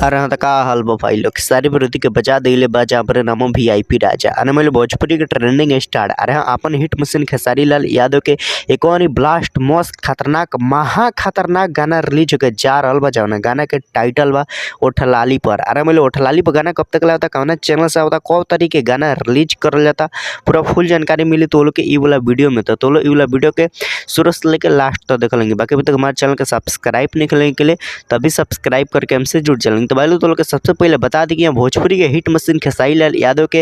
अरे हाँ, तो का हाल बा भाई लोग। सारी प्रवृत्ति के बजा दिले बा जहाँ पर नामो वीआईपी राजा अरे मतलब भोजपुरी के ट्रेंडिंग स्टार। अरे हाँ, अपन हिट मशीन खेसारी लाल यादव के एक और ही ब्लास्ट मस्त खतरनाक महा खतरनाक गाना रिलीज होके जा रहल बा। जौन गाना के टाइटल बा ओठलाली पर। अरे मतलब ओठलाली पर गाना कब तक होता, कौन चैनल से होता, कौ तरीके गाना रिलीज करल जाता, पूरा फुल जानकारी मिली तो लोग के ई वाला वीडियो में। तो लोग ई वाला वीडियो के शुरू से लेकर लास्ट तक देख लेंगे। बाकी अभी तक हमारे चैनल के सब्सक्राइब नहीं करने के लिए तभी सब्सक्राइब करके हमसे जुड़ चलेंगे। तो भाई लोग तो लोग सबसे पहले बता दी कि भोजपुरी के हिट मशीन खेसारी लाल यादव के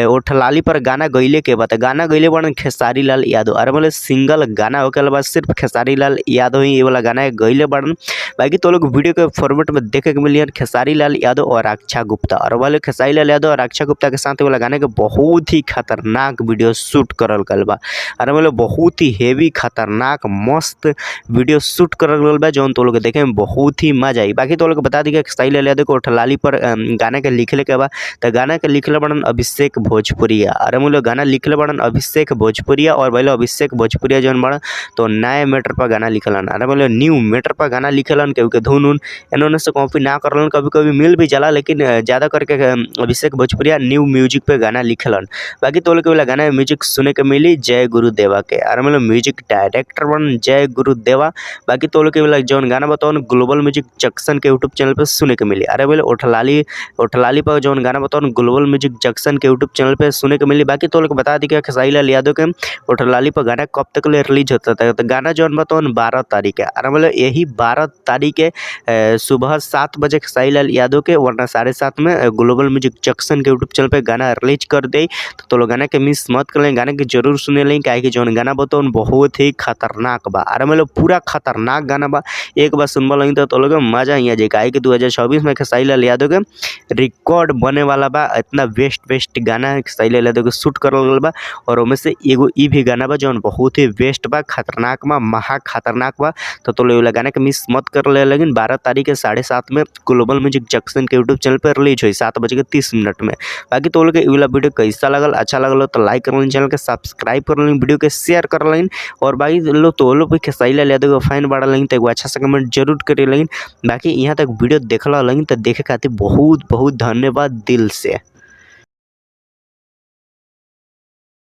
ओठलाली पर गाना गईले के बाद गाना गईले बड़न खेसारी लाल यादव। अरे बोले सिंगल गाना होके बाद सिर्फ खेसारी लाल यादव ही ये वाला गाना गईले बड़न। बाकी तो लोग वीडियो के फॉर्मेट में देखे के मिलियन खेसारी लाल यादव और रक्षा गुप्ता। और वाले खेसारी लाल यादव और रक्षा गुप्ता के साथ वाला गाने के बहुत ही खतरनाक वीडियो शूट करल गल बा। अरे बोले बहुत ही हेवी खतरनाक मस्त वीडियो शूट करल गल बा, जौन तो लोग देखे में बहुत ही मजा आई। बाकी तो लोग बता दी कि खेसारी लाल यादव को ओठलाली पर गाना के लिखले के बा, तो गाना के लिखले बड़न अभिषेक भोजपुरिया। अरे मुलो गाना लिखले बड़न अभिषेक भोजपुरिया। और बोलो अभिषेक भोजपुरिया जौन बड़न तो नए मैटर पर गाना लिखलन। अरे बोलो न्यू मैटर पर गाना लिखलन, क्योंकि धुन उन इन्होंने से कॉपी ना करलन, कभी कभी मिल भी जाला, लेकिन ज़्यादा करके अभिषेक भोजपुरिया न्यू म्यूजिक पे गाना लिखलन। बाकी तो लोग वाला गाना में म्यूजिक सुने के मिली जय गुरुदेवा के। अरे मतलब म्यूजिक डायरेक्टर बन जय गुरुदेवा। बाकी तो लोग वाला जौन गाना बताओ ग्लोबल म्यूजिक जंक्शन के यूट्यूब चैनल पर सुने के मिली। अरे बोले ओठलाली पर जौन गाना बताओ ग्लोबल म्यूजिक जंक्शन के यूट्यूब चैनल पे सुने के मिली। बाकी तो लोग बता दी कि खेसारी लाल यादव के ओठलाली पर गाना कब तक ले रिलीज होता था, तो गाना जौन बताओ 12 तारीख है। अरे बोले यही 12 तारीख के सुबह 7 बजे खेसारी लाल यादव के, वरना 7:30 में ग्लोबल म्यूजिक जंक्शन के यूट्यूब चैनल पे गाना रिलीज कर दे। तो लोग गाना के मिस मत कर लें, गाना के जरूर सुने लें, क्या कि जौन गाना बताओ बहुत ही खतरनाक बा। अरे मतलब पूरा खतरनाक गाना बा, एक बार सुनबा लगी तो लोग मजा ही आ जाए। काहे कि 2024 में खेसारी लाल यादव के रिकॉर्ड बने वाला बा। इतना बेस्ट गाना खेसारी लाल यादव के शूट करल गल बा, और उनमें से एगो ई भी गाना बा जौन बहुत ही बेस्ट बा, खतरनाक बा, महा खतरनाक बा। तो लोग गाना के मिस मत कर ले। लेकिन 12 तारीख के 7:30 में ग्लोबल म्यूजिक जंक्शन के यूट्यूब चैनल पर रिलीज हुई 7:30 में। बाकी तो लोग वाला वीडियो कैसा लगल, अच्छा लगल तो लाइक कर लें, चैनल के सब्सक्राइब कर लें, वीडियो के शेयर कर लें। और बाकी लोग तो लोग भी खेसारी लाल यादव के फैन बढ़ा लें तो एगो अच्छा सा कमेंट जरूर करे लें। बाकी यहाँ तक वीडियो देखला लें तो देखे खातिर बहुत बहुत धन्यवाद दिल से।